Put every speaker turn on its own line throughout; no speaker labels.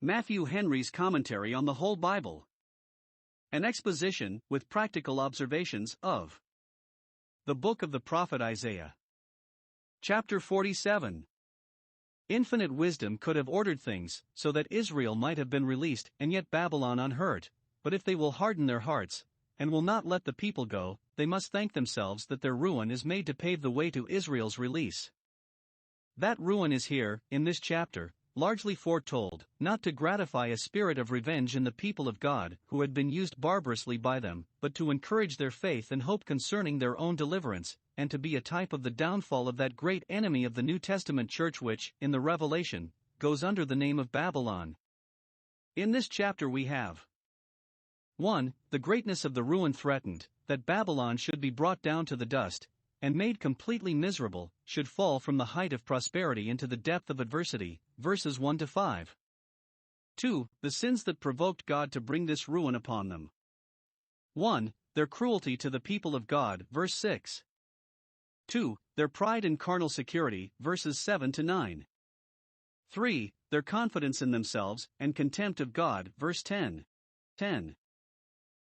Matthew Henry's Commentary on the Whole Bible. An exposition, with practical observations, of the book of the prophet Isaiah. Chapter 47. Infinite wisdom could have ordered things, so that Israel might have been released, and yet Babylon unhurt. But if they will harden their hearts, and will not let the people go, they must thank themselves that their ruin is made to pave the way to Israel's release. That ruin is here, in this chapter, largely foretold, not to gratify a spirit of revenge in the people of God, who had been used barbarously by them, but to encourage their faith and hope concerning their own deliverance, and to be a type of the downfall of that great enemy of the New Testament church which, in the Revelation, goes under the name of Babylon. In this chapter we have 1. The greatness of the ruin threatened, that Babylon should be brought down to the dust, and made completely miserable, should fall from the height of prosperity into the depth of adversity, verses 1 to 5. 2. The sins that provoked God to bring this ruin upon them. 1. Their cruelty to the people of God, verse 6. 2. Their pride and carnal security, verses 7 to 9. 3. Their confidence in themselves, and contempt of God, verse 10.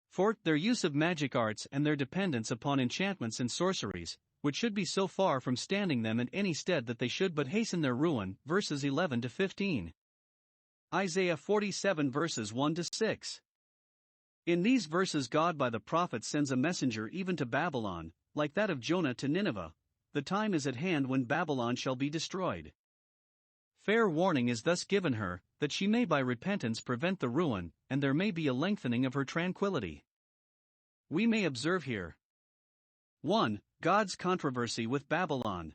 4. Their use of magic arts and their dependence upon enchantments and sorceries, which should be so far from standing them in any stead that they should but hasten their ruin, verses 11 to 15. Isaiah 47 verses 1 to 6. In these verses God by the prophet sends a messenger even to Babylon, like that of Jonah to Nineveh. The time is at hand when Babylon shall be destroyed. Fair warning is thus given her, that she may by repentance prevent the ruin, and there may be a lengthening of her tranquility. We may observe here 1. God's controversy with Babylon.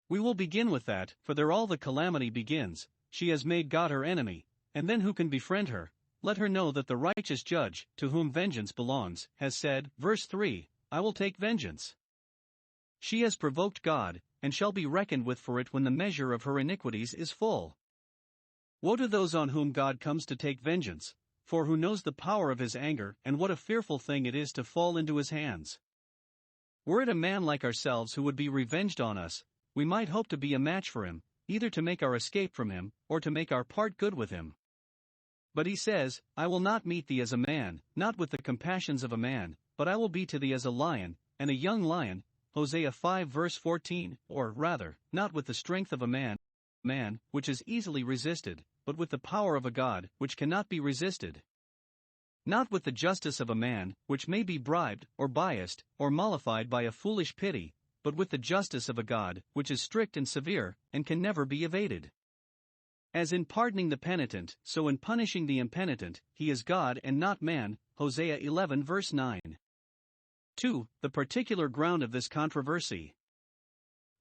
We will begin with that, for there all the calamity begins. She has made God her enemy, and then who can befriend her? Let her know that the righteous judge, to whom vengeance belongs, has said, verse 3, I will take vengeance. She has provoked God, and shall be reckoned with for it when the measure of her iniquities is full. Woe to those on whom God comes to take vengeance, for who knows the power of his anger, and what a fearful thing it is to fall into his hands. Were it a man like ourselves who would be revenged on us, we might hope to be a match for him, either to make our escape from him, or to make our part good with him. But he says, I will not meet thee as a man, not with the compassions of a man, but I will be to thee as a lion, and a young lion, Hosea 5 verse 14, or rather, not with the strength of a man, which is easily resisted, but with the power of a God, which cannot be resisted. Not with the justice of a man, which may be bribed, or biased, or mollified by a foolish pity, but with the justice of a God, which is strict and severe, and can never be evaded. As in pardoning the penitent, so in punishing the impenitent, he is God and not man, Hosea 11 verse 9. 2. The particular ground of this controversy.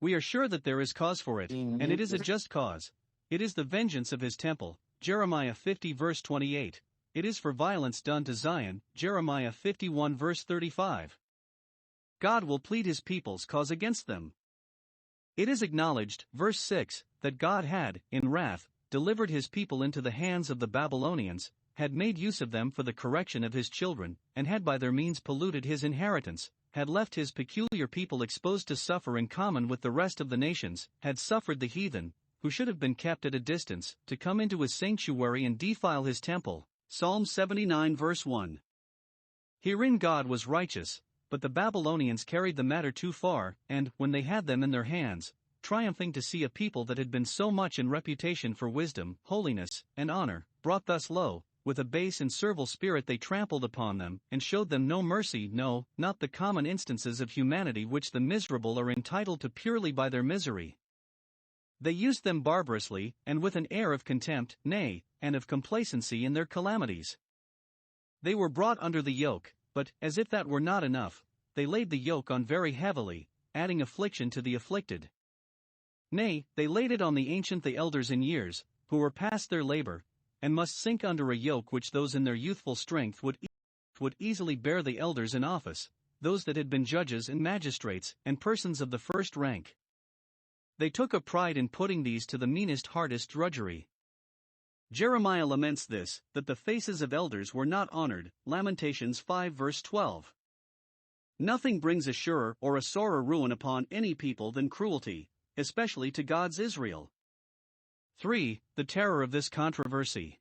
We are sure that there is cause for it, and it is a just cause. It is the vengeance of his temple, Jeremiah 50 verse 28. It is for violence done to Zion, Jeremiah 51 verse 35. God will plead his people's cause against them. It is acknowledged, verse 6, that God had, in wrath, delivered his people into the hands of the Babylonians, had made use of them for the correction of his children, and had by their means polluted his inheritance, had left his peculiar people exposed to suffer in common with the rest of the nations, had suffered the heathen, who should have been kept at a distance, to come into his sanctuary and defile his temple, Psalm 79 verse 1. Herein God was righteous, but the Babylonians carried the matter too far, and, when they had them in their hands, triumphing to see a people that had been so much in reputation for wisdom, holiness, and honor, brought thus low, with a base and servile spirit they trampled upon them, and showed them no mercy, no, not the common instances of humanity which the miserable are entitled to purely by their misery. They used them barbarously, and with an air of contempt, nay, and of complacency in their calamities. They were brought under the yoke, but, as if that were not enough, they laid the yoke on very heavily, adding affliction to the afflicted. Nay, they laid it on the elders in years, who were past their labor, and must sink under a yoke which those in their youthful strength would easily bear, the elders in office, those that had been judges and magistrates, and persons of the first rank. They took a pride in putting these to the meanest hardest drudgery. Jeremiah laments this, that the faces of elders were not honored, Lamentations 5 verse 12. Nothing brings a surer or a sorer ruin upon any people than cruelty, especially to God's Israel. 3. The terror of this controversy.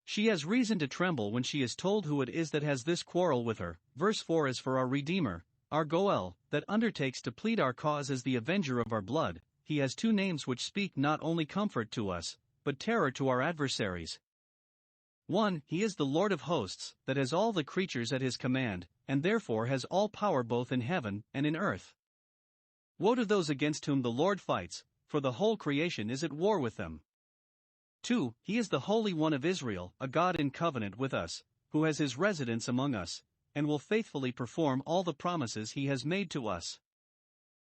She has reason to tremble when she is told who it is that has this quarrel with her. Verse 4. As for our Redeemer, our Goel, that undertakes to plead our cause as the avenger of our blood, he has two names which speak not only comfort to us, but terror to our adversaries. 1. He is the Lord of hosts, that has all the creatures at his command, and therefore has all power both in heaven and in earth. Woe to those against whom the Lord fights, for the whole creation is at war with them. 2. He is the Holy One of Israel, a God in covenant with us, who has his residence among us, and will faithfully perform all the promises he has made to us.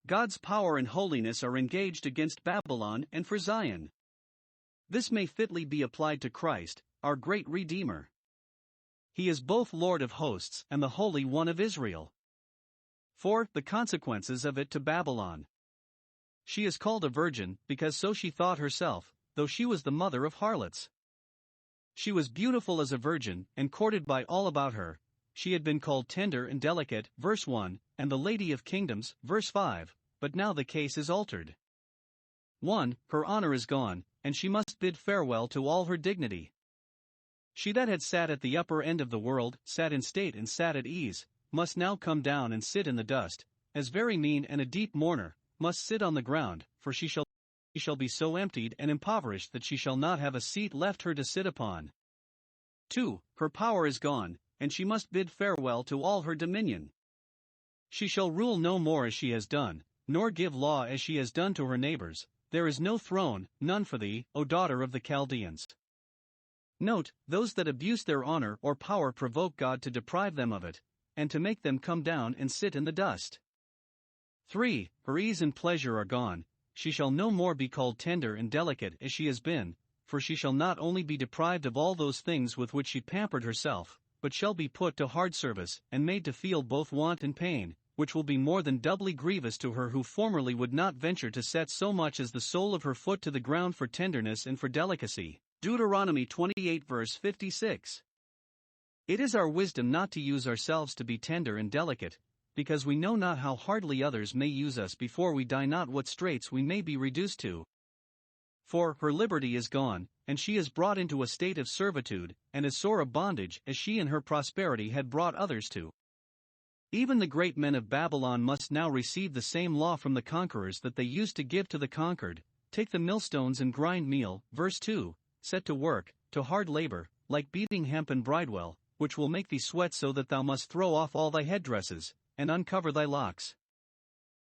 God's power and holiness are engaged against Babylon and for Zion. This may fitly be applied to Christ, our great Redeemer. He is both Lord of hosts and the Holy One of Israel. 4. The consequences of it to Babylon. She is called a virgin, because so she thought herself, though she was the mother of harlots. She was beautiful as a virgin, and courted by all about her. She had been called tender and delicate, verse 1, and the Lady of Kingdoms, verse 5, but now the case is altered. 1. Her honor is gone, and she must bid farewell to all her dignity. She that had sat at the upper end of the world, sat in state and sat at ease, must now come down and sit in the dust, as very mean and a deep mourner, must sit on the ground, for she shall be so emptied and impoverished that she shall not have a seat left her to sit upon. 2. Her power is gone, and she must bid farewell to all her dominion. She shall rule no more as she has done, nor give law as she has done to her neighbors. There is no throne, none for thee, O daughter of the Chaldeans. Note, those that abuse their honor or power provoke God to deprive them of it, and to make them come down and sit in the dust. 3. Her ease and pleasure are gone. She shall no more be called tender and delicate as she has been, for she shall not only be deprived of all those things with which she pampered herself, but shall be put to hard service, and made to feel both want and pain, which will be more than doubly grievous to her who formerly would not venture to set so much as the sole of her foot to the ground for tenderness and for delicacy. Deuteronomy 28 verse 56. It is our wisdom not to use ourselves to be tender and delicate, because we know not how hardly others may use us before we die, not what straits we may be reduced to. For her liberty is gone, and she is brought into a state of servitude, and as sore a bondage as she in her prosperity had brought others to. Even the great men of Babylon must now receive the same law from the conquerors that they used to give to the conquered. Take the millstones and grind meal, verse 2, set to work, to hard labor, like beating hemp and bridewell, which will make thee sweat so that thou must throw off all thy headdresses, and uncover thy locks.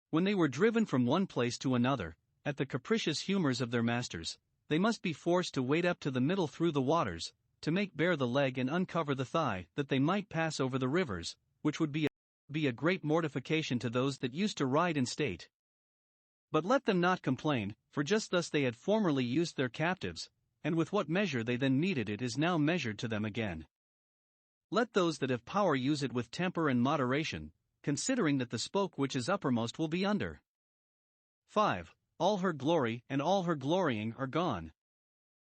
When they were driven from one place to another, at the capricious humors of their masters, they must be forced to wade up to the middle through the waters, to make bare the leg and uncover the thigh, that they might pass over the rivers, which would be a great mortification to those that used to ride in state. But let them not complain, for just thus they had formerly used their captives, and with what measure they then meted it is now measured to them again. Let those that have power use it with temper and moderation, considering that the spoke which is uppermost will be under. 5. All her glory and all her glorying are gone.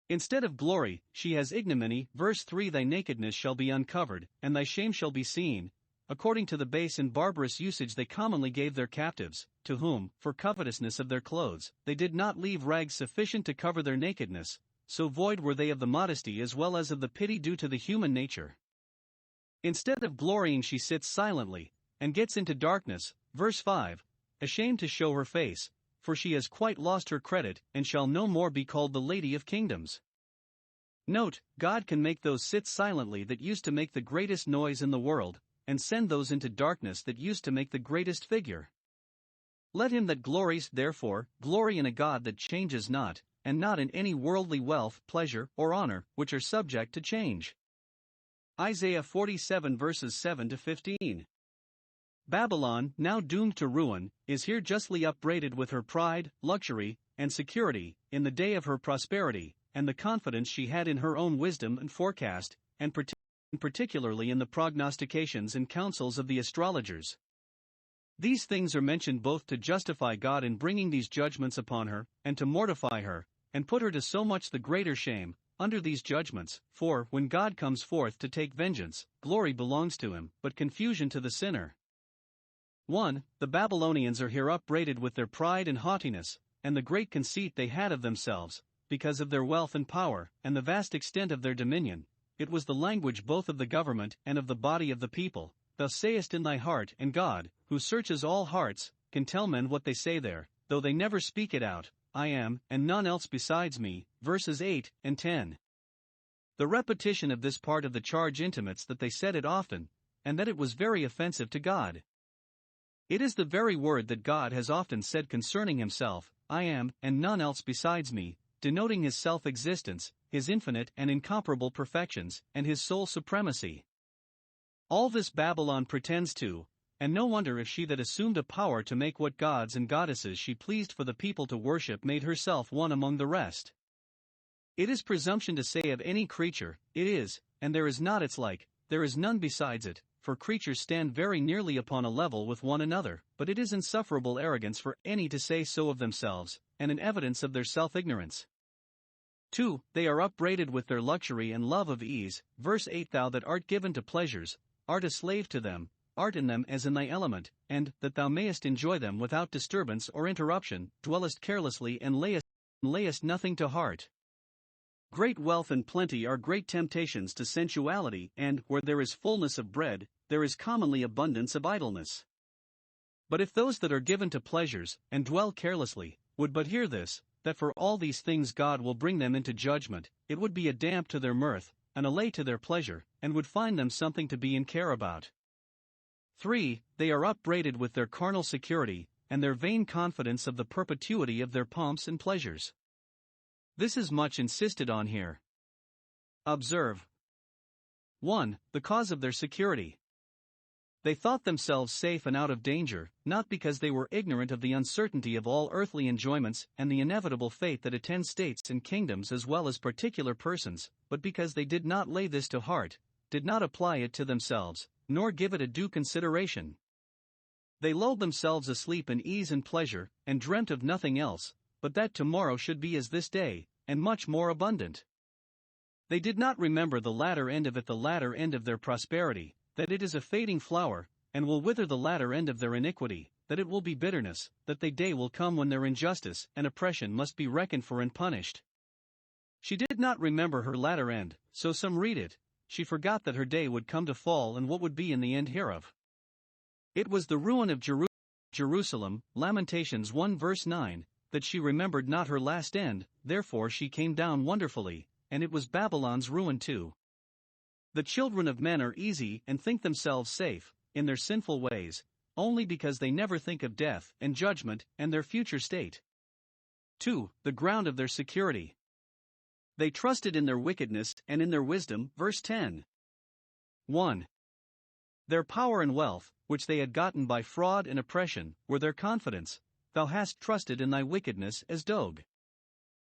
Instead of glory, she has ignominy. Verse 3. Thy nakedness shall be uncovered, and thy shame shall be seen, according to the base and barbarous usage they commonly gave their captives, to whom, for covetousness of their clothes, they did not leave rags sufficient to cover their nakedness, so void were they of the modesty as well as of the pity due to the human nature. Instead of glorying, she sits silently, and gets into darkness. Verse 5. Ashamed to show her face, for she has quite lost her credit, and shall no more be called the Lady of Kingdoms. Note, God can make those sit silently that used to make the greatest noise in the world, and send those into darkness that used to make the greatest figure. Let him that glories, therefore, glory in a God that changes not, and not in any worldly wealth, pleasure, or honor, which are subject to change. Isaiah 47 verses 7 to 15. Babylon, now doomed to ruin, is here justly upbraided with her pride, luxury, and security, in the day of her prosperity, and the confidence she had in her own wisdom and forecast, and particularly in the prognostications and counsels of the astrologers. These things are mentioned both to justify God in bringing these judgments upon her, and to mortify her, and put her to so much the greater shame, under these judgments, for, when God comes forth to take vengeance, glory belongs to him, but confusion to the sinner. 1. The Babylonians are here upbraided with their pride and haughtiness, and the great conceit they had of themselves, because of their wealth and power, and the vast extent of their dominion. It was the language both of the government and of the body of the people. Thou sayest in thy heart, and God, who searches all hearts, can tell men what they say there, though they never speak it out. I am, and none else besides me. Verses 8 and 10. The repetition of this part of the charge intimates that they said it often, and that it was very offensive to God. It is the very word that God has often said concerning himself, I am, and none else besides me, denoting his self-existence, his infinite and incomparable perfections, and his sole supremacy. All this Babylon pretends to, and no wonder if she that assumed a power to make what gods and goddesses she pleased for the people to worship made herself one among the rest. It is presumption to say of any creature, it is, and there is not its like, there is none besides it, for creatures stand very nearly upon a level with one another, but it is insufferable arrogance for any to say so of themselves, and an evidence of their self-ignorance. 2. They are upbraided with their luxury and love of ease. Verse 8. Thou that art given to pleasures, art a slave to them, art in them as in thy element, and, that thou mayest enjoy them without disturbance or interruption, dwellest carelessly and layest nothing to heart. Great wealth and plenty are great temptations to sensuality, and, where there is fullness of bread, there is commonly abundance of idleness. But if those that are given to pleasures, and dwell carelessly, would but hear this, that for all these things God will bring them into judgment, it would be a damp to their mirth, and allay to their pleasure, and would find them something to be in care about. 3. They are upbraided with their carnal security, and their vain confidence of the perpetuity of their pomps and pleasures. This is much insisted on here. Observe. 1. The cause of their security. They thought themselves safe and out of danger, not because they were ignorant of the uncertainty of all earthly enjoyments and the inevitable fate that attends states and kingdoms as well as particular persons, but because they did not lay this to heart, did not apply it to themselves, nor give it a due consideration. They lulled themselves asleep in ease and pleasure, and dreamt of nothing else, but that tomorrow should be as this day, and much more abundant. They did not remember the latter end of it, the latter end of their prosperity, that it is a fading flower, and will wither, the latter end of their iniquity, that it will be bitterness, that the day will come when their injustice and oppression must be reckoned for and punished. She did not remember her latter end, so some read it, she forgot that her day would come to fall and what would be in the end hereof. It was the ruin of Jerusalem, Lamentations 1 verse 9, that she remembered not her last end, therefore she came down wonderfully, and it was Babylon's ruin too. The children of men are easy and think themselves safe, in their sinful ways, only because they never think of death and judgment and their future state. 2. The ground of their security. They trusted in their wickedness and in their wisdom. Verse 10. 1. Their power and wealth, which they had gotten by fraud and oppression, were their confidence. Thou hast trusted in thy wickedness as Dog.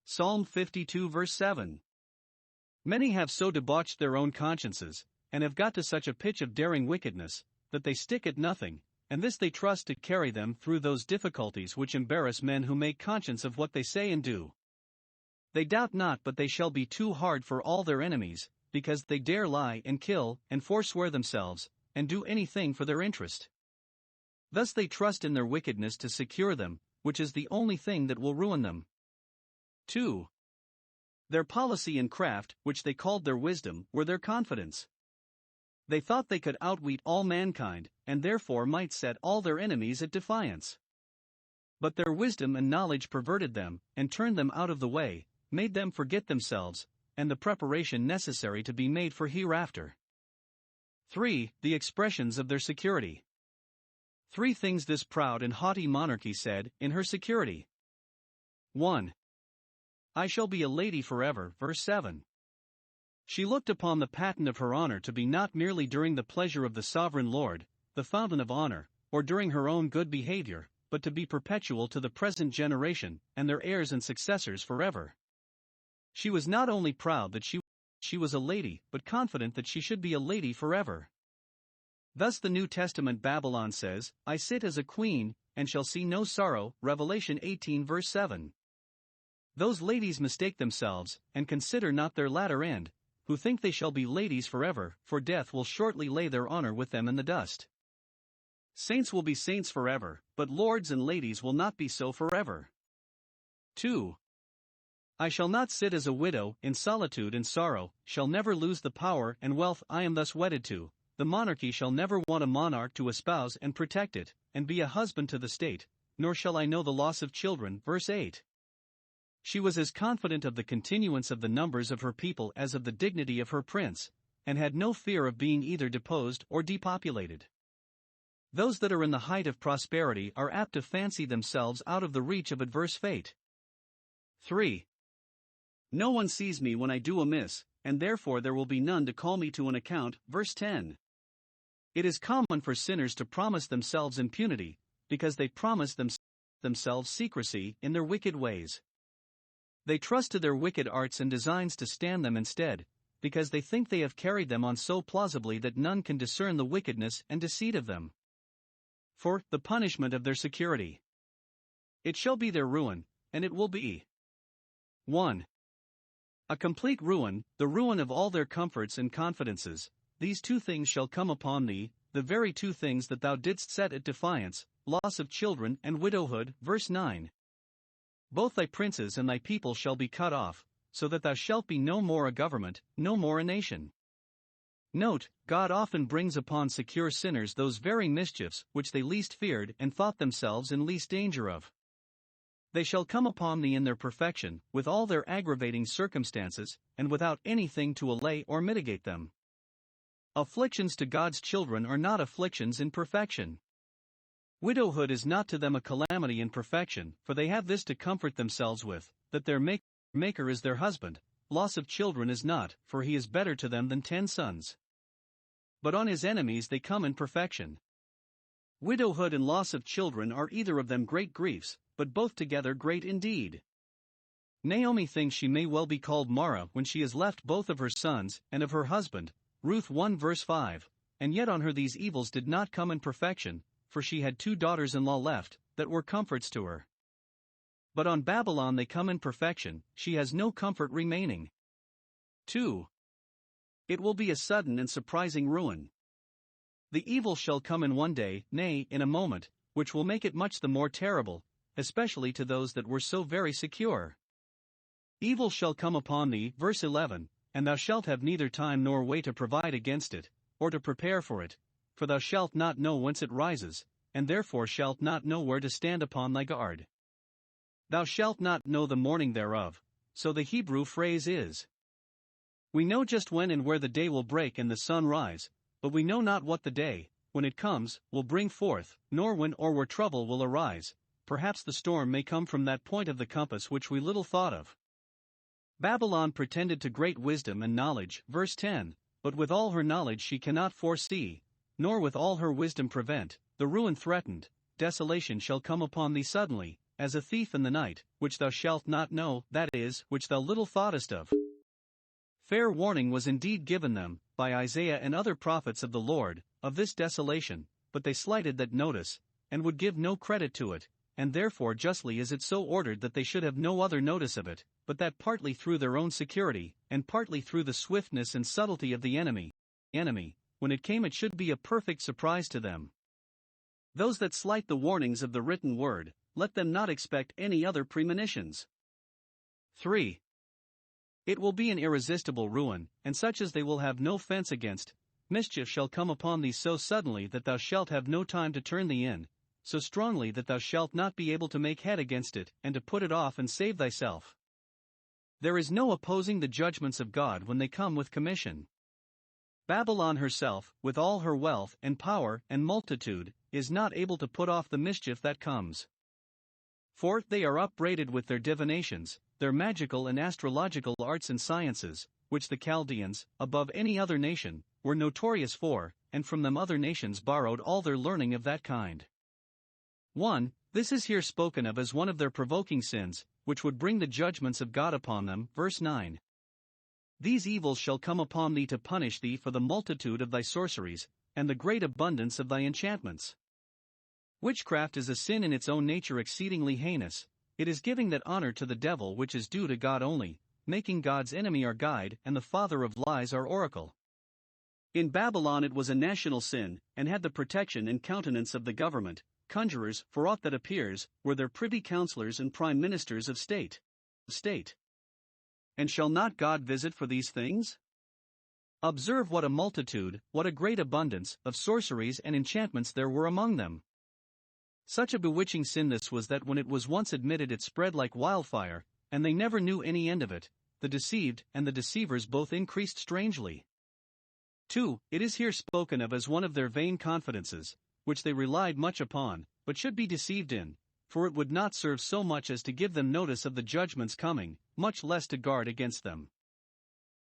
Psalm 52 verse 7. Many have so debauched their own consciences, and have got to such a pitch of daring wickedness, that they stick at nothing, and this they trust to carry them through those difficulties which embarrass men who make conscience of what they say and do. They doubt not but they shall be too hard for all their enemies, because they dare lie and kill and forswear themselves, and do anything for their interest. Thus they trust in their wickedness to secure them, which is the only thing that will ruin them. 2. Their policy and craft, which they called their wisdom, were their confidence. They thought they could outwit all mankind, and therefore might set all their enemies at defiance. But their wisdom and knowledge perverted them, and turned them out of the way, made them forget themselves, and the preparation necessary to be made for hereafter. 3. The expressions of their security. 3 things this proud and haughty monarchy said, in her security. 1. I shall be a lady forever. Verse 7. She looked upon the patent of her honor to be not merely during the pleasure of the sovereign Lord, the fountain of honor, or during her own good behavior, but to be perpetual to the present generation, and their heirs and successors forever. She was not only proud that she was a lady, but confident that she should be a lady forever. Thus the New Testament Babylon says, I sit as a queen, and shall see no sorrow. Revelation 18 verse 7. Those ladies mistake themselves, and consider not their latter end, who think they shall be ladies forever, for death will shortly lay their honor with them in the dust. Saints will be saints forever, but lords and ladies will not be so forever. 2. I shall not sit as a widow, in solitude and sorrow, shall never lose the power and wealth I am thus wedded to. The monarchy shall never want a monarch to espouse and protect it, and be a husband to the state, nor shall I know the loss of children. Verse 8. She was as confident of the continuance of the numbers of her people as of the dignity of her prince, and had no fear of being either deposed or depopulated. Those that are in the height of prosperity are apt to fancy themselves out of the reach of adverse fate. 3. No one sees me when I do amiss, and therefore there will be none to call me to an account. Verse 10. It is common for sinners to promise themselves impunity, because they promise themselves secrecy in their wicked ways. They trust to their wicked arts and designs to stand them instead, because they think they have carried them on so plausibly that none can discern the wickedness and deceit of them. For the punishment of their security. It shall be their ruin, and it will be 1. A complete ruin, the ruin of all their comforts and confidences. These two things shall come upon thee, the very two things that thou didst set at defiance, loss of children and widowhood. Verse 9. Both thy princes and thy people shall be cut off, so that thou shalt be no more a government, no more a nation. Note, God often brings upon secure sinners those very mischiefs which they least feared and thought themselves in least danger of. They shall come upon thee in their perfection, with all their aggravating circumstances, and without anything to allay or mitigate them. Afflictions to God's children are not afflictions in perfection. Widowhood is not to them a calamity in perfection, for they have this to comfort themselves with, that their Maker is their husband. Loss of children is not, for he is better to them than 10 sons. But on his enemies they come in perfection. Widowhood and loss of children are either of them great griefs, but both together great indeed. Naomi thinks she may well be called Mara when she has left both of her sons and of her husband, Ruth 1 verse 5, and yet on her these evils did not come in perfection, for she had 2 daughters-in-law left, that were comforts to her. But on Babylon they come in perfection, she has no comfort remaining. 2. It will be a sudden and surprising ruin. The evil shall come in one day, nay, in a moment, which will make it much the more terrible, especially to those that were so very secure. Evil shall come upon thee, verse 11, and thou shalt have neither time nor way to provide against it, or to prepare for it, for thou shalt not know whence it rises, and therefore shalt not know where to stand upon thy guard. Thou shalt not know the morning thereof, so the Hebrew phrase is. We know just when and where the day will break and the sun rise, but we know not what the day, when it comes, will bring forth, nor when or where trouble will arise. Perhaps the storm may come from that point of the compass which we little thought of. Babylon pretended to great wisdom and knowledge, verse 10, but with all her knowledge she cannot foresee, nor with all her wisdom prevent, the ruin threatened. Desolation shall come upon thee suddenly, as a thief in the night, which thou shalt not know, that is, which thou little thoughtest of. Fair warning was indeed given them, by Isaiah and other prophets of the Lord, of this desolation, but they slighted that notice, and would give no credit to it, and therefore justly is it so ordered that they should have no other notice of it, but that partly through their own security, and partly through the swiftness and subtlety of the enemy, when it came it should be a perfect surprise to them. Those that slight the warnings of the written word, let them not expect any other premonitions. 3. It will be an irresistible ruin, and such as they will have no fence against. Mischief shall come upon thee so suddenly that thou shalt have no time to turn thee in, so strongly that thou shalt not be able to make head against it, and to put it off and save thyself. There is no opposing the judgments of God when they come with commission. Babylon herself, with all her wealth and power and multitude, is not able to put off the mischief that comes. For they are upbraided with their divinations, their magical and astrological arts and sciences, which the Chaldeans, above any other nation, were notorious for, and from them other nations borrowed all their learning of that kind. 1. This is here spoken of as one of their provoking sins, which would bring the judgments of God upon them. Verse 9. These evils shall come upon thee to punish thee for the multitude of thy sorceries, and the great abundance of thy enchantments. Witchcraft is a sin in its own nature exceedingly heinous. It is giving that honor to the devil which is due to God only, making God's enemy our guide and the father of lies our oracle. In Babylon it was a national sin, and had the protection and countenance of the government. Conjurers, for aught that appears, were their privy councillors and prime ministers of state. And shall not God visit for these things? Observe what a multitude, what a great abundance, of sorceries and enchantments there were among them. Such a bewitching sin this was that when it was once admitted it spread like wildfire, and they never knew any end of it. The deceived and the deceivers both increased strangely. 2. It is here spoken of as one of their vain confidences, which they relied much upon, but should be deceived in, for it would not serve so much as to give them notice of the judgments coming, much less to guard against them.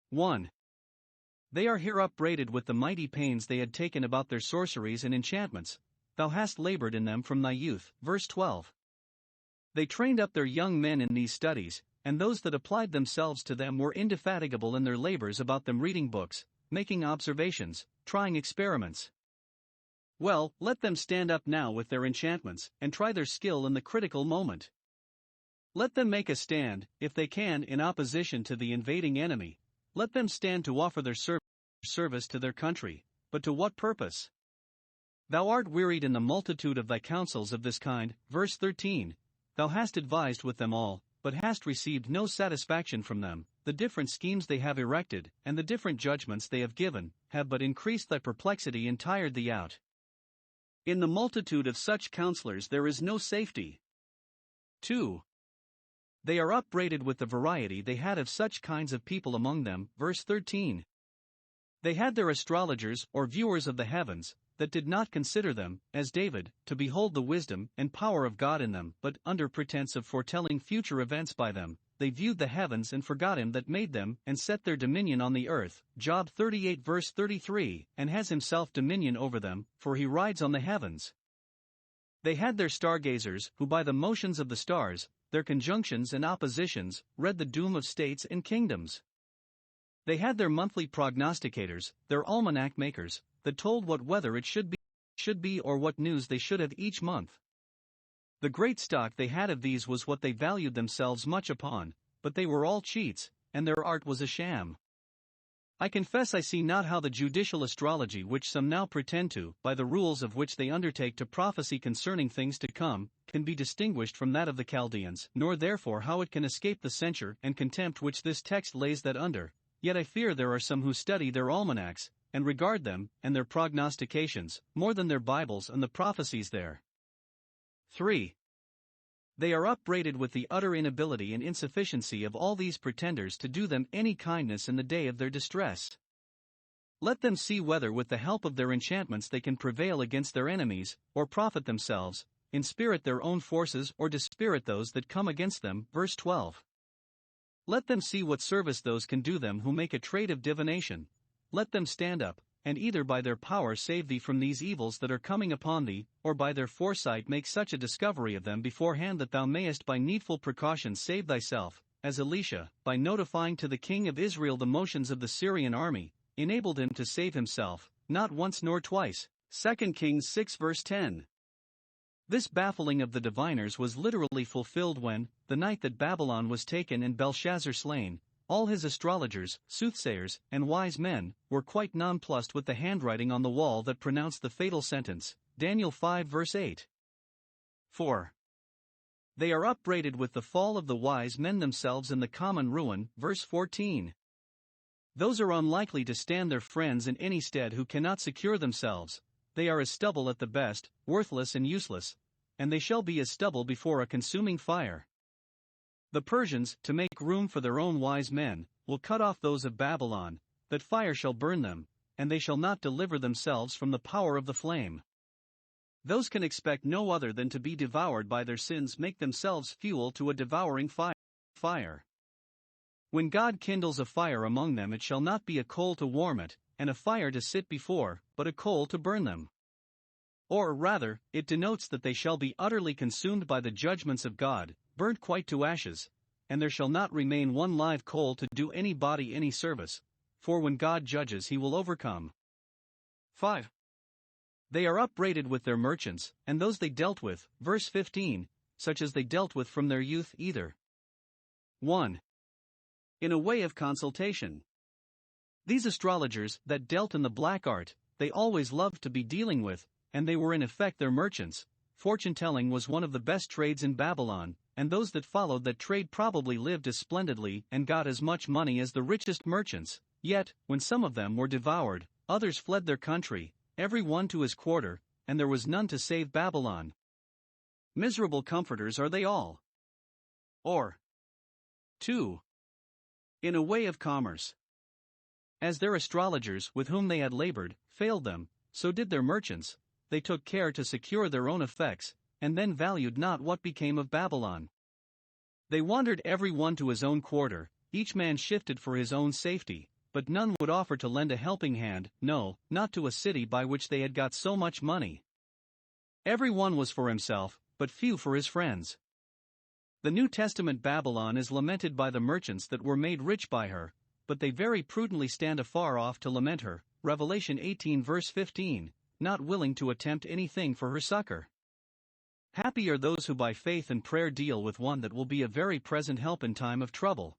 1. They are here upbraided with the mighty pains they had taken about their sorceries and enchantments. Thou hast labored in them from thy youth. Verse 12. They trained up their young men in these studies, and those that applied themselves to them were indefatigable in their labors about them, reading books, making observations, trying experiments. Well, let them stand up now with their enchantments, and try their skill in the critical moment. Let them make a stand, if they can, in opposition to the invading enemy. Let them stand to offer their service to their country, but to what purpose? Thou art wearied in the multitude of thy counsels of this kind. Verse 13. Thou hast advised with them all, but hast received no satisfaction from them. The different schemes they have erected, and the different judgments they have given, have but increased thy perplexity and tired thee out. In the multitude of such counselors there is no safety. 2. They are upbraided with the variety they had of such kinds of people among them. Verse 13. They had their astrologers, or viewers of the heavens, that did not consider them, as David, to behold the wisdom and power of God in them, but, under pretense of foretelling future events by them, they viewed the heavens and forgot him that made them, and set their dominion on the earth. Job 38 verse 33, and has himself dominion over them, for he rides on the heavens. They had their stargazers, who by the motions of the stars, their conjunctions and oppositions, read the doom of states and kingdoms. They had their monthly prognosticators, their almanac makers, that told what weather it should be or what news they should have each month. The great stock they had of these was what they valued themselves much upon, but they were all cheats, and their art was a sham. I confess I see not how the judicial astrology which some now pretend to, by the rules of which they undertake to prophesy concerning things to come, can be distinguished from that of the Chaldeans, nor therefore how it can escape the censure and contempt which this text lays that under. Yet I fear there are some who study their almanacs, and regard them, and their prognostications, more than their Bibles and the prophecies there. 3. They are upbraided with the utter inability and insufficiency of all these pretenders to do them any kindness in the day of their distress. Let them see whether with the help of their enchantments they can prevail against their enemies, or profit themselves, inspirit their own forces or dispirit those that come against them. Verse 12. Let them see what service those can do them who make a trade of divination. Let them stand up, and either by their power save thee from these evils that are coming upon thee, or by their foresight make such a discovery of them beforehand that thou mayest by needful precautions save thyself, as Elisha, by notifying to the king of Israel the motions of the Syrian army, enabled him to save himself, not once nor twice. 2 Kings 6 verse 10. This baffling of the diviners was literally fulfilled when, the night that Babylon was taken and Belshazzar slain, all his astrologers, soothsayers, and wise men were quite nonplussed with the handwriting on the wall that pronounced the fatal sentence. Daniel 5 verse 8. 4. They are upbraided with the fall of the wise men themselves in the common ruin. Verse 14. Those are unlikely to stand their friends in any stead who cannot secure themselves. They are as stubble at the best, worthless and useless, and they shall be as stubble before a consuming fire. The Persians, to make room for their own wise men, will cut off those of Babylon, that fire shall burn them, and they shall not deliver themselves from the power of the flame. Those can expect no other than to be devoured by their sins, make themselves fuel to a devouring fire. When God kindles a fire among them, it shall not be a coal to warm it, and a fire to sit before, but a coal to burn them. Or rather, it denotes that they shall be utterly consumed by the judgments of God, burnt quite to ashes, and there shall not remain one live coal to do any body any service, for when God judges he will overcome. 5. They are upbraided with their merchants, and those they dealt with. Verse 15, such as they dealt with from their youth either. 1. In a way of consultation. These astrologers that dealt in the black art, they always loved to be dealing with, and they were in effect their merchants. Fortune-telling was one of the best trades in Babylon, and those that followed that trade probably lived as splendidly and got as much money as the richest merchants. Yet, when some of them were devoured, others fled their country, every one to his quarter, and there was none to save Babylon. Miserable comforters are they all. Or 2. In a way of commerce. As their astrologers, with whom they had labored, failed them, so did their merchants. They took care to secure their own effects, and then valued not what became of Babylon. They wandered every one to his own quarter, each man shifted for his own safety, but none would offer to lend a helping hand, no, not to a city by which they had got so much money. Every one was for himself, but few for his friends. The New Testament Babylon is lamented by the merchants that were made rich by her, but they very prudently stand afar off to lament her, Revelation 18 verse 15, not willing to attempt anything for her succor. Happy are those who by faith and prayer deal with one that will be a very present help in time of trouble.